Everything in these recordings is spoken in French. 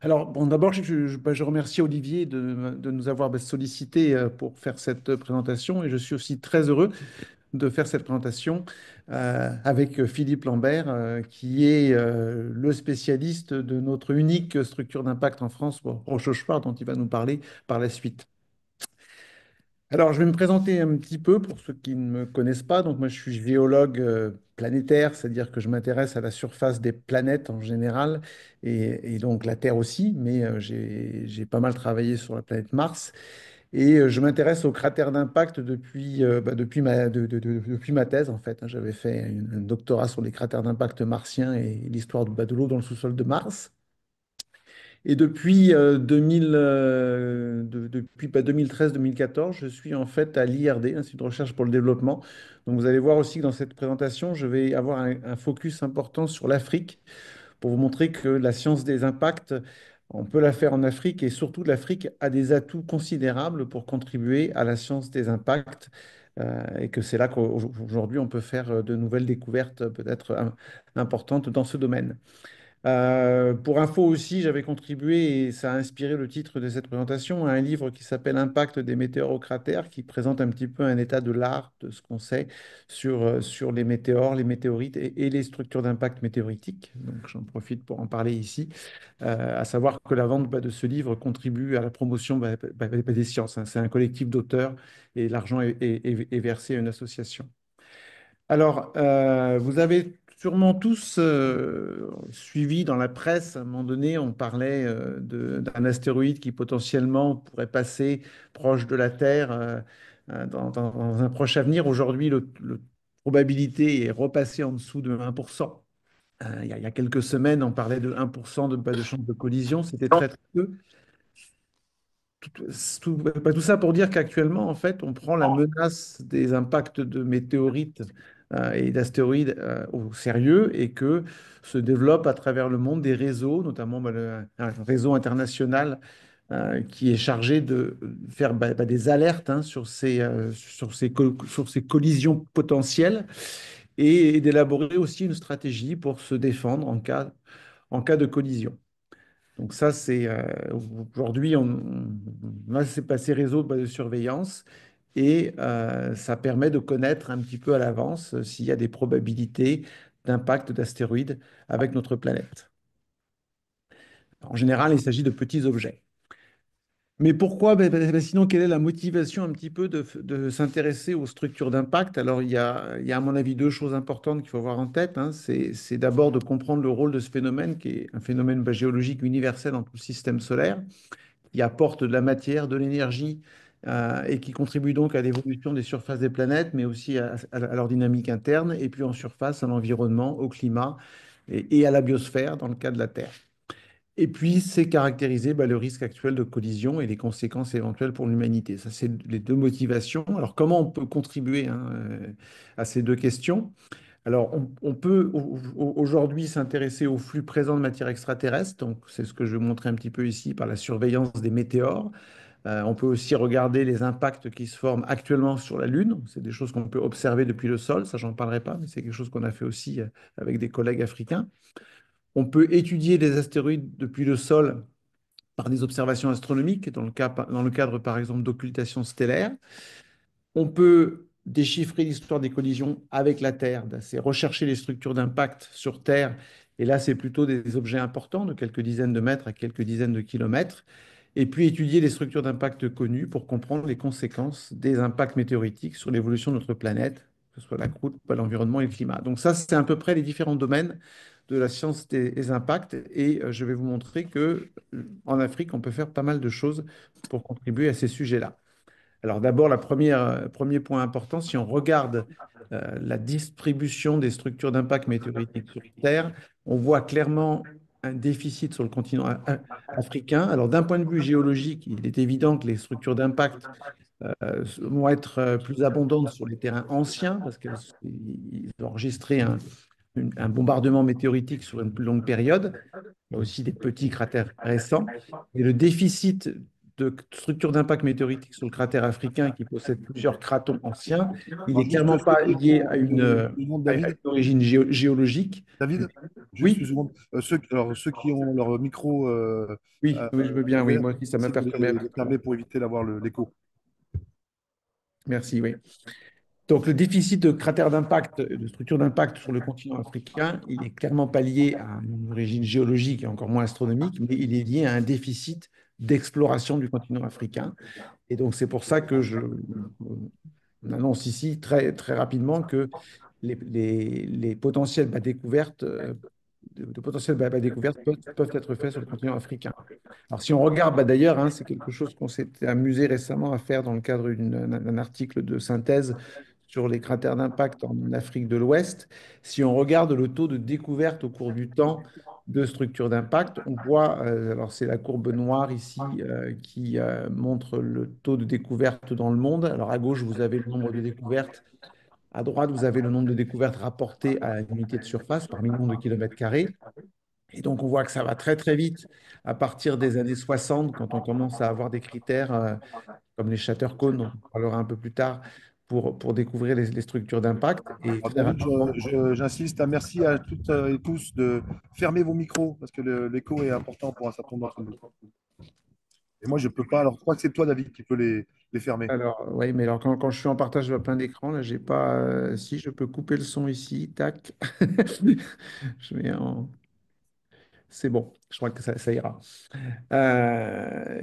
Alors, bon, d'abord, je remercie Olivier de nous avoir sollicité pour faire cette présentation et je suis aussi très heureux de faire cette présentation avec Philippe Lambert, qui est le spécialiste de notre unique structure d'impact en France, Rochechouart, dont il va nous parler par la suite. Alors, je vais me présenter un petit peu pour ceux qui ne me connaissent pas. Donc, moi, je suis géologue planétaire, c'est-à-dire que je m'intéresse à la surface des planètes en général, et donc la Terre aussi, mais j'ai pas mal travaillé sur la planète Mars. Et je m'intéresse aux cratères d'impact depuis ma thèse, en fait, hein. J'avais fait un doctorat sur les cratères d'impact martiens et l'histoire de l'eau dans le sous-sol de Mars. Et depuis 2013-2014, je suis en fait à l'IRD, Institut de recherche pour le développement. Donc vous allez voir aussi que dans cette présentation, je vais avoir un focus important sur l'Afrique pour vous montrer que la science des impacts, on peut la faire en Afrique et surtout l'Afrique a des atouts considérables pour contribuer à la science des impacts. Et que c'est là qu'aujourd'hui, on peut faire de nouvelles découvertes peut-être importantes dans ce domaine. Pour info aussi, j'avais contribué, et ça a inspiré le titre de cette présentation, à un livre qui s'appelle Impact des météores au cratère, qui présente un petit peu un état de l'art de ce qu'on sait sur les météores, les météorites et les structures d'impact météoritique. Donc j'en profite pour en parler ici, à savoir que la vente de ce livre contribue à la promotion des sciences, hein. C'est un collectif d'auteurs et l'argent est versé à une association. Alors, vous avez sûrement tous suivi dans la presse, à un moment donné, on parlait d'un astéroïde qui potentiellement pourrait passer proche de la Terre dans un proche avenir. Aujourd'hui, la probabilité est repassée en dessous de 1%. Il y a quelques semaines, on parlait de 1% de chance de collision, c'était très, très peu. Tout ça pour dire qu'actuellement, en fait, on prend la menace des impacts de météorites et d'astéroïdes au sérieux et que se développent à travers le monde des réseaux, notamment un réseau international qui est chargé de faire des alertes, hein, sur ces collisions potentielles et d'élaborer aussi une stratégie pour se défendre en cas de collision. Donc ça, c'est aujourd'hui, on a ces réseaux de surveillance et ça permet de connaître un petit peu à l'avance s'il y a des probabilités d'impact d'astéroïdes avec notre planète. En général, il s'agit de petits objets. Mais pourquoi? Sinon, quelle est la motivation un petit peu de s'intéresser aux structures d'impact? Alors, il y a à mon avis deux choses importantes qu'il faut avoir en tête, hein. C'est d'abord de comprendre le rôle de ce phénomène, qui est un phénomène géologique universel dans tout le système solaire, qui apporte de la matière, de l'énergie, et qui contribue donc à l'évolution des surfaces des planètes, mais aussi à leur dynamique interne, et puis en surface, à l'environnement, au climat et à la biosphère dans le cas de la Terre. Et puis, c'est caractériser le risque actuel de collision et les conséquences éventuelles pour l'humanité. Ça, c'est les deux motivations. Alors, comment on peut contribuer, hein, à ces deux questions? Alors, on peut aujourd'hui s'intéresser au flux présent de matière extraterrestre. Donc, c'est ce que je vais montrer un petit peu ici par la surveillance des météores. On peut aussi regarder les impacts qui se forment actuellement sur la Lune. C'est des choses qu'on peut observer depuis le sol. Ça, j'en parlerai pas, mais c'est quelque chose qu'on a fait aussi avec des collègues africains. On peut étudier les astéroïdes depuis le sol par des observations astronomiques, dans le cadre, par exemple, d'occultation stellaire. On peut déchiffrer l'histoire des collisions avec la Terre, c'est rechercher les structures d'impact sur Terre. Et là, c'est plutôt des objets importants, de quelques dizaines de mètres à quelques dizaines de kilomètres. Et puis étudier les structures d'impact connues pour comprendre les conséquences des impacts météoritiques sur l'évolution de notre planète, que ce soit la croûte, l'environnement et le climat. Donc ça, c'est à peu près les différents domaines de la science des impacts. Et je vais vous montrer que en Afrique, on peut faire pas mal de choses pour contribuer à ces sujets-là. Alors d'abord, premier point important, si on regarde la distribution des structures d'impact météoritique sur Terre, on voit clairement un déficit sur le continent africain. Alors d'un point de vue géologique, il est évident que les structures d'impact vont être plus abondantes sur les terrains anciens parce qu'ils ont enregistré un bombardement météoritique sur une plus longue période. Il y a aussi des petits cratères récents. Et le déficit de structure d'impact météoritique sur le cratère africain qui possède plusieurs cratons anciens, il Alors, n'est juste clairement pas lié le nom de à une David. origine géologique. David, juste une Oui, seconde. Ceux qui ont leur micro oui, oui, je veux bien, oui, ouvert, moi aussi, ça m'a essaie de perturbé un les petit peu. fermer pour éviter d'avoir l'écho. Merci, oui. Donc, le déficit de cratère d'impact, de structure d'impact sur le continent africain, il n'est clairement pas lié à une origine géologique et encore moins astronomique, mais il est lié à un déficit d'exploration du continent africain. Et donc, c'est pour ça que on annonce ici très, très rapidement que les potentiels découvertes, de potentielles découvertes peuvent être faits sur le continent africain. Alors, si on regarde, d'ailleurs, hein, c'est quelque chose qu'on s'est amusé récemment à faire dans le cadre d'un article de synthèse sur les cratères d'impact en Afrique de l'Ouest. Si on regarde le taux de découverte au cours du temps de structures d'impact, on voit, alors c'est la courbe noire ici qui montre le taux de découverte dans le monde. Alors à gauche, vous avez le nombre de découvertes. À droite, vous avez le nombre de découvertes rapportées à une unité de surface par million de kilomètres carrés. Et donc, on voit que ça va très, très vite à partir des années 60, quand on commence à avoir des critères comme les Chatterton, dont on parlera un peu plus tard, pour découvrir les structures d'impact. Et Alors, très David, rapidement, j'insiste, merci à toutes et tous de fermer vos micros parce que l'écho est important pour un certain nombre d'entre nous. Et moi, je ne peux pas. Alors, je crois que c'est toi, David, qui peux les fermer. alors, oui, mais alors quand je suis en partage de plein d'écran, là, j'ai pas. Si, je peux couper le son ici, tac. Je mets en. C'est bon, je crois que ça ira.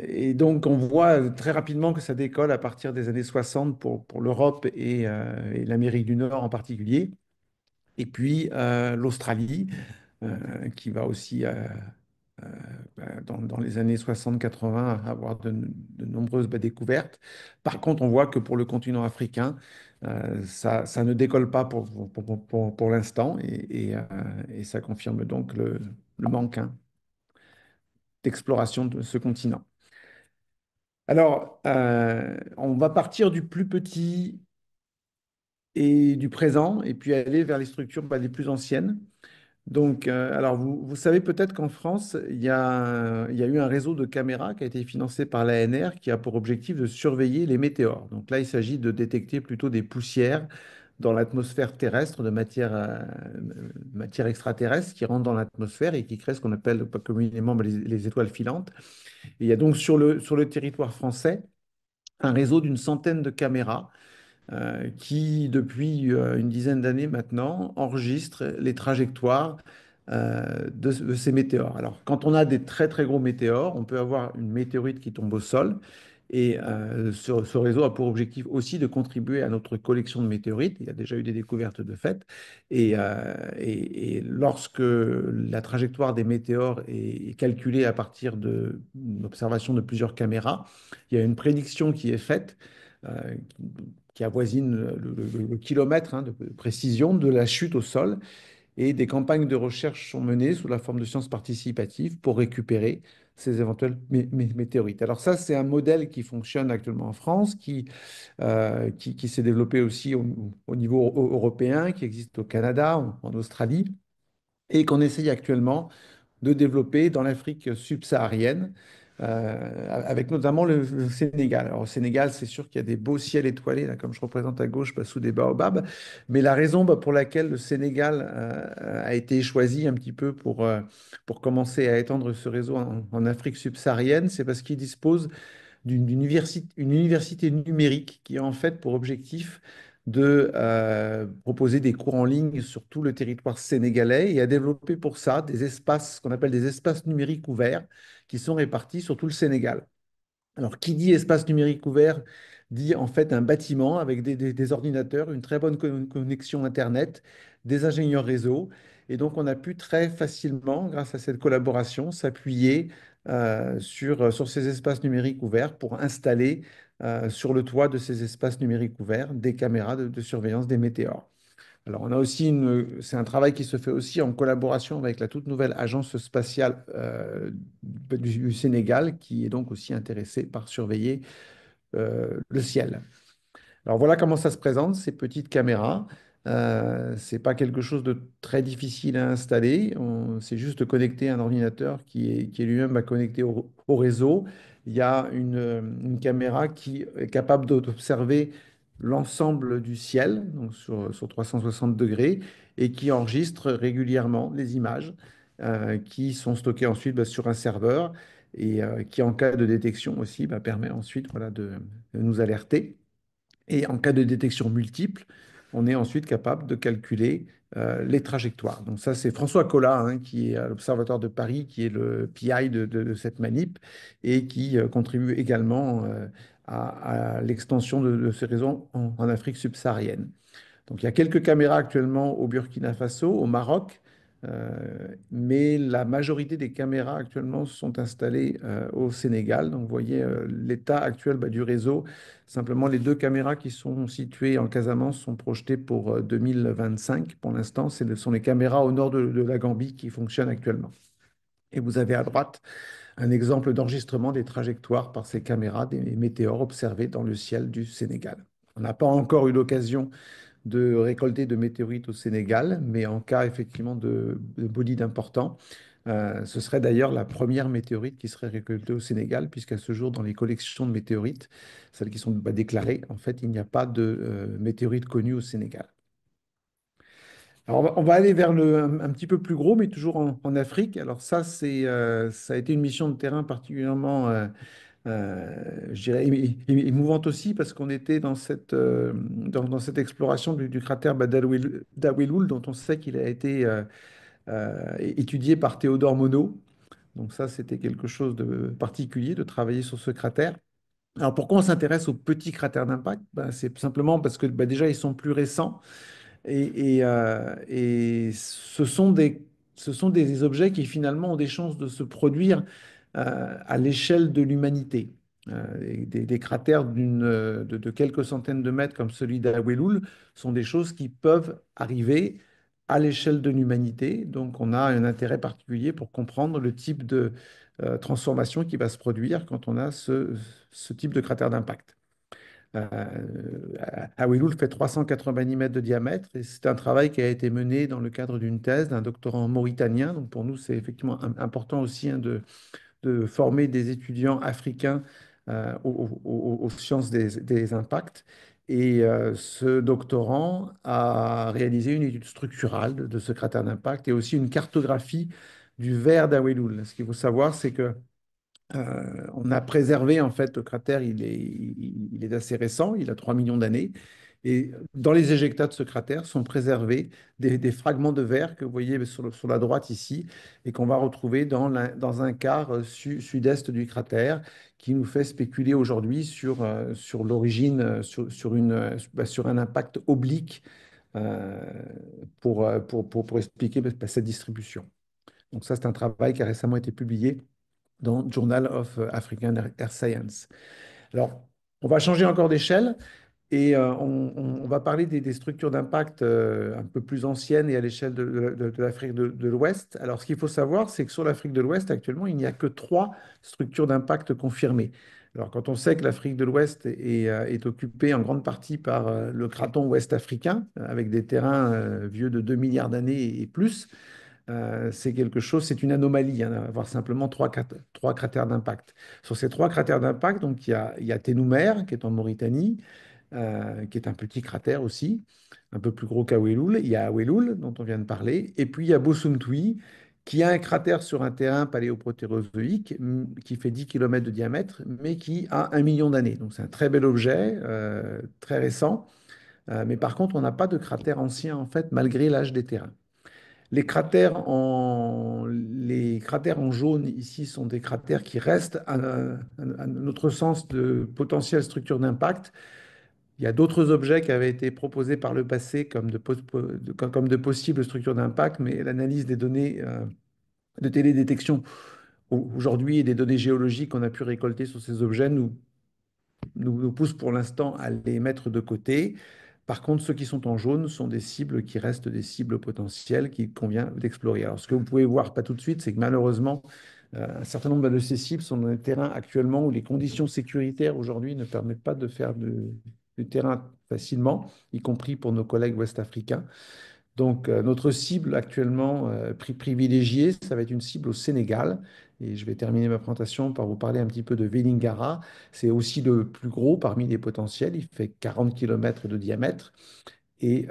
Et donc, on voit très rapidement que ça décolle à partir des années 60 pour l'Europe et l'Amérique du Nord en particulier. Et puis l'Australie, qui va aussi, dans les années 60-80, avoir de nombreuses découvertes. Par contre, on voit que pour le continent africain, ça ne décolle pas pour l'instant et ça confirme donc le manque hein, d'exploration de ce continent. Alors, on va partir du plus petit et du présent et puis aller vers les structures les plus anciennes. Donc, alors vous savez peut-être qu'en France, il y a eu un réseau de caméras qui a été financé par l'ANR qui a pour objectif de surveiller les météores. Donc là, il s'agit de détecter plutôt des poussières dans l'atmosphère terrestre de matière extraterrestre qui rentrent dans l'atmosphère et qui créent ce qu'on appelle communément les étoiles filantes. Et il y a donc sur le territoire français un réseau d'une centaine de caméras qui, depuis une dizaine d'années maintenant, enregistre les trajectoires de ces météores. Alors, quand on a des très très gros météores, on peut avoir une météorite qui tombe au sol. Et ce réseau a pour objectif aussi de contribuer à notre collection de météorites. Il y a déjà eu des découvertes de fait. Et lorsque la trajectoire des météores est calculée à partir de l'observation de plusieurs caméras, il y a une prédiction qui est faite euh, qui avoisine le kilomètre hein, de précision de la chute au sol. Et des campagnes de recherche sont menées sous la forme de sciences participatives pour récupérer ces éventuels météorites. Alors ça, c'est un modèle qui fonctionne actuellement en France, qui s'est développé aussi au niveau européen, qui existe au Canada, en Australie, et qu'on essaye actuellement de développer dans l'Afrique subsaharienne, avec notamment le Sénégal. Alors, au Sénégal, c'est sûr qu'il y a des beaux ciels étoilés, là, comme je représente à gauche, sous des baobabs. Mais la raison pour laquelle le Sénégal a été choisi un petit peu pour commencer à étendre ce réseau en Afrique subsaharienne, c'est parce qu'il dispose une université numérique qui a en fait pour objectif de proposer des cours en ligne sur tout le territoire sénégalais et a développé pour ça des espaces, ce qu'on appelle des espaces numériques ouverts, qui sont répartis sur tout le Sénégal. Alors, qui dit espace numérique ouvert dit en fait un bâtiment avec des ordinateurs, une très bonne connexion Internet, des ingénieurs réseau. Et donc, on a pu très facilement, grâce à cette collaboration, s'appuyer sur ces espaces numériques ouverts pour installer sur le toit de ces espaces numériques ouverts des caméras de surveillance des météores. Alors, on a aussi c'est un travail qui se fait aussi en collaboration avec la toute nouvelle agence spatiale du Sénégal, qui est donc aussi intéressée par surveiller le ciel. Alors voilà comment ça se présente, ces petites caméras. C'est pas quelque chose de très difficile à installer. C'est juste de connecter un ordinateur qui est lui-même connecté au réseau. il y a une caméra qui est capable d'observer l'ensemble du ciel, donc sur 360 degrés, et qui enregistre régulièrement les images qui sont stockées ensuite sur un serveur et qui, en cas de détection aussi, permet ensuite voilà, de nous alerter. Et en cas de détection multiple, on est ensuite capable de calculer les trajectoires. Donc ça, c'est François Collat, hein, qui est à l'Observatoire de Paris, qui est le PI de cette manip et qui contribue également à l'extension de ce réseau en Afrique subsaharienne. Donc il y a quelques caméras actuellement au Burkina Faso, au Maroc, mais la majorité des caméras actuellement sont installées au Sénégal. Donc vous voyez l'état actuel du réseau. Simplement, les deux caméras qui sont situées en Casamance sont projetées pour 2025. Pour l'instant, ce sont les caméras au nord de la Gambie qui fonctionnent actuellement. Et vous avez à droite un exemple d'enregistrement des trajectoires par ces caméras des météores observés dans le ciel du Sénégal. On n'a pas encore eu l'occasion de récolter de météorites au Sénégal, mais en cas effectivement de bolides importants, ce serait d'ailleurs la première météorite qui serait récoltée au Sénégal, puisqu'à ce jour, dans les collections de météorites, celles qui sont déclarées, en fait, il n'y a pas de météorite connue au Sénégal. Alors, on va aller vers un petit peu plus gros, mais toujours en Afrique. Alors ça, ça a été une mission de terrain particulièrement je dirais émouvante aussi parce qu'on était dans cette exploration du cratère d'Awelul, dont on sait qu'il a été étudié par Théodore Monod. Donc ça, c'était quelque chose de particulier de travailler sur ce cratère. Alors pourquoi on s'intéresse aux petits cratères d'impact? C'est simplement parce que déjà, ils sont plus récents et ce sont des objets qui finalement ont des chances de se produire à l'échelle de l'humanité. Des cratères de quelques centaines de mètres comme celui d'Awelul sont des choses qui peuvent arriver à l'échelle de l'humanité. Donc on a un intérêt particulier pour comprendre le type de transformation qui va se produire quand on a ce type de cratère d'impact. Awilul fait 390 mètres de diamètre et c'est un travail qui a été mené dans le cadre d'une thèse d'un doctorant mauritanien. Donc pour nous, c'est effectivement important aussi hein, de former des étudiants africains aux sciences des impacts. Et ce doctorant a réalisé une étude structurale de ce cratère d'impact et aussi une cartographie du verre d'Awilul. Ce qu'il faut savoir, c'est que on a préservé en fait le cratère, il est assez récent, il a 3 millions d'années. Et dans les éjectats de ce cratère sont préservés des fragments de verre que vous voyez sur la droite ici et qu'on va retrouver dans un quart sud-est du cratère qui nous fait spéculer aujourd'hui sur l'origine, sur un impact oblique euh, pour expliquer cette distribution. Donc ça, c'est un travail qui a récemment été publié dans Journal of African Earth Science. Alors, on va changer encore d'échelle et on va parler des structures d'impact un peu plus anciennes et à l'échelle de l'Afrique de l'Ouest. Alors, ce qu'il faut savoir, c'est que sur l'Afrique de l'Ouest, actuellement, il n'y a que 3 structures d'impact confirmées. Alors, quand on sait que l'Afrique de l'Ouest est occupée en grande partie par le craton ouest africain, avec des terrains vieux de 2 milliards d'années et plus, c'est quelque chose, c'est une anomalie, hein, d'avoir simplement trois cratères d'impact. Sur ces 3 cratères d'impact, donc il y a Ténoumer, qui est en Mauritanie, qui est un petit cratère aussi, un peu plus gros qu'Awelul. Il y a Awelul, dont on vient de parler, et puis il y a Bosumtwi, qui a un cratère sur un terrain paléoprotérozoïque qui fait 10 km de diamètre, mais qui a 1 million d'années. Donc c'est un très bel objet, très récent. Mais par contre, on n'a pas de cratère ancien, en fait, malgré l'âge des terrains. Les cratères en jaune ici sont des cratères qui restent, à notre sens, de potentielle structure d'impact. Il y a d'autres objets qui avaient été proposés par le passé comme de possibles structures d'impact, mais l'analyse des données de télédétection aujourd'hui et des données géologiques qu'on a pu récolter sur ces objets nous pousse pour l'instant à les mettre de côté. Par contre, ceux qui sont en jaune sont des cibles qui restent des cibles potentielles qu'il convient d'explorer. Alors, ce que vous pouvez voir pas tout de suite, c'est que malheureusement, un certain nombre de ces cibles sont dans des terrains actuellement où les conditions sécuritaires aujourd'hui ne permettent pas de faire du terrain facilement, y compris pour nos collègues ouest-africains. Donc, notre cible actuellement privilégiée, ça va être une cible au Sénégal Et je vais terminer ma présentation par vous parler un petit peu de Vélingara. C'est aussi le plus gros parmi les potentiels. Il fait 40 kilomètres de diamètre. Et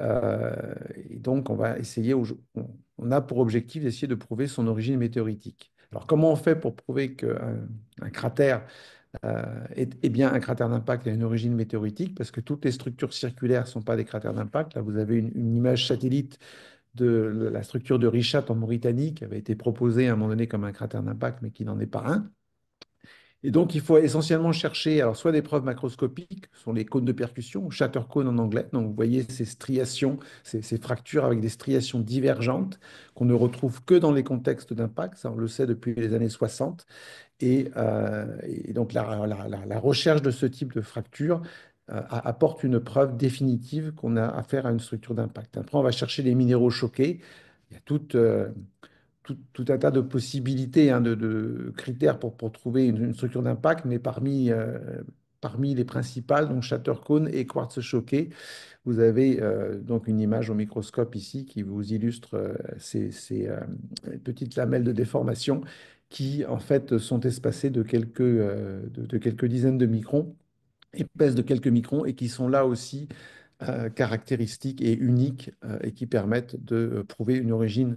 donc, on va essayer, on a pour objectif d'essayer de prouver son origine météoritique. Alors, comment on fait pour prouver qu'un cratère est bien un cratère d'impact et une origine météoritique? Parce que toutes les structures circulaires ne sont pas des cratères d'impact. Là, vous avez une image satellite de la structure de Richat en Mauritanie, qui avait été proposée à un moment donné comme un cratère d'impact, mais qui n'en est pas un. Et donc, il faut essentiellement chercher alors, soit des preuves macroscopiques, ce sont les cônes de percussion, ou shatter cone en anglais. Donc, vous voyez ces striations, ces fractures avec des striations divergentes qu'on ne retrouve que dans les contextes d'impact. Ça, on le sait depuis les années 60. Et donc, la recherche de ce type de fracture apporte une preuve définitive qu'on a affaire à une structure d'impact. Après, on va chercher les minéraux choqués. Il y a tout un tas de possibilités, hein, de critères pour trouver une structure d'impact, mais parmi les principales, donc Chattercone et quartz choqué, vous avez donc une image au microscope ici qui vous illustre ces petites lamelles de déformation qui en fait sont espacées de quelques dizaines de microns, épaisses de quelques microns et qui sont là aussi caractéristiques et uniques et qui permettent de prouver une origine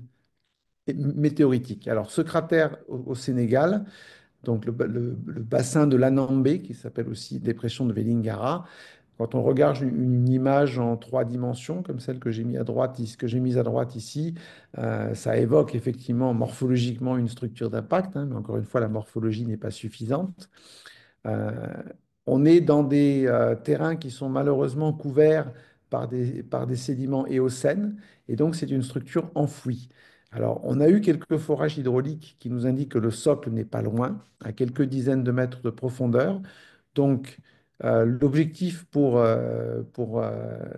météoritique. Alors, ce cratère au Sénégal, donc le bassin de l'Anambé, qui s'appelle aussi dépression de Vélingara, quand on regarde une image en 3 dimensions, comme celle que j'ai mise à droite, que j'ai mise à droite ici, ça évoque effectivement morphologiquement une structure d'impact, hein, mais encore une fois, la morphologie n'est pas suffisante. Euh, on est dans des terrains qui sont malheureusement couverts par des sédiments éocènes, et donc c'est une structure enfouie. Alors, on a eu quelques forages hydrauliques qui nous indiquent que le socle n'est pas loin, à quelques dizaines de mètres de profondeur. Donc, l'objectif pour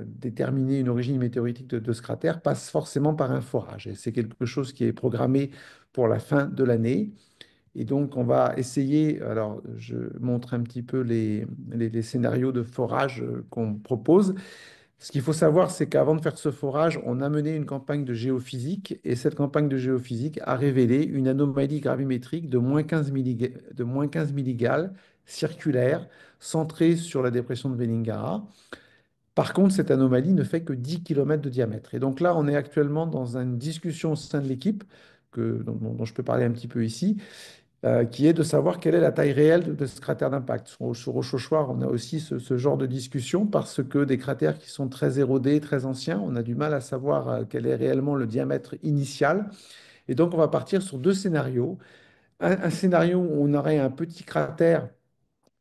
déterminer une origine météoritique de ce cratère passe forcément par un forage. Et c'est quelque chose qui est programmé pour la fin de l'année. Et donc, on va essayer, alors je montre un petit peu les scénarios de forage qu'on propose. Ce qu'il faut savoir, c'est qu'avant de faire ce forage, on a mené une campagne de géophysique et cette campagne de géophysique a révélé une anomalie gravimétrique de moins 15 milligales circulaire centrée sur la dépression de Vélingara. Par contre, cette anomalie ne fait que 10 km de diamètre. Et donc là, on est actuellement dans une discussion au sein de l'équipe dont je peux parler un petit peu ici qui est de savoir quelle est la taille réelle de ce cratère d'impact. Sur Rochechouart, on a aussi ce genre de discussion parce que des cratères qui sont très érodés, très anciens, on a du mal à savoir quel est réellement le diamètre initial. Et donc, on va partir sur 2 scénarios. Un scénario où on aurait un petit cratère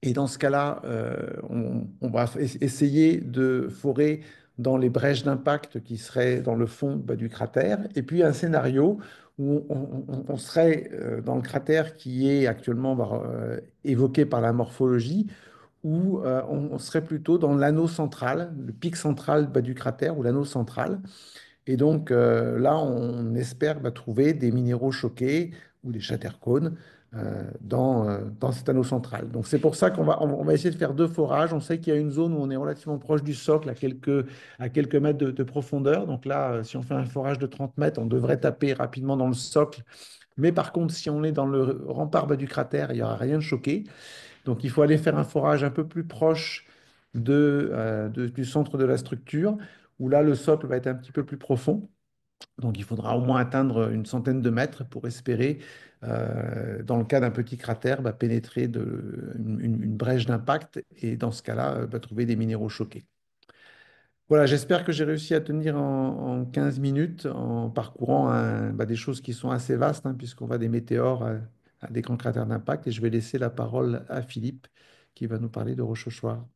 et dans ce cas-là, on va essayer de forer dans les brèches d'impact qui seraient dans le fond bah, du cratère. Et puis un scénario où on serait dans le cratère qui est actuellement bah, évoqué par la morphologie, où on serait plutôt dans l'anneau central, le pic central bah, du cratère ou l'anneau central. Et donc là, on espère bah, trouver des minéraux choqués ou des chattercones dans cet anneau central. Donc c'est pour ça qu'on va essayer de faire 2 forages. On sait qu'il y a une zone où on est relativement proche du socle, à quelques mètres de profondeur. Donc là, si on fait un forage de 30 mètres, on devrait taper rapidement dans le socle. Mais par contre, si on est dans le rempart bas du cratère, il n'y aura rien de choqué. Donc il faut aller faire un forage un peu plus proche du centre de la structure, où là, le socle va être un petit peu plus profond. Donc il faudra au moins atteindre une centaine de mètres pour espérer, dans le cas d'un petit cratère, bah, pénétrer une brèche d'impact et dans ce cas-là, bah, trouver des minéraux choqués. Voilà, j'espère que j'ai réussi à tenir en 15 minutes en parcourant bah, des choses qui sont assez vastes, hein, puisqu'on va des météores à des grands cratères d'impact. Et je vais laisser la parole à Philippe qui va nous parler de Rochechouart.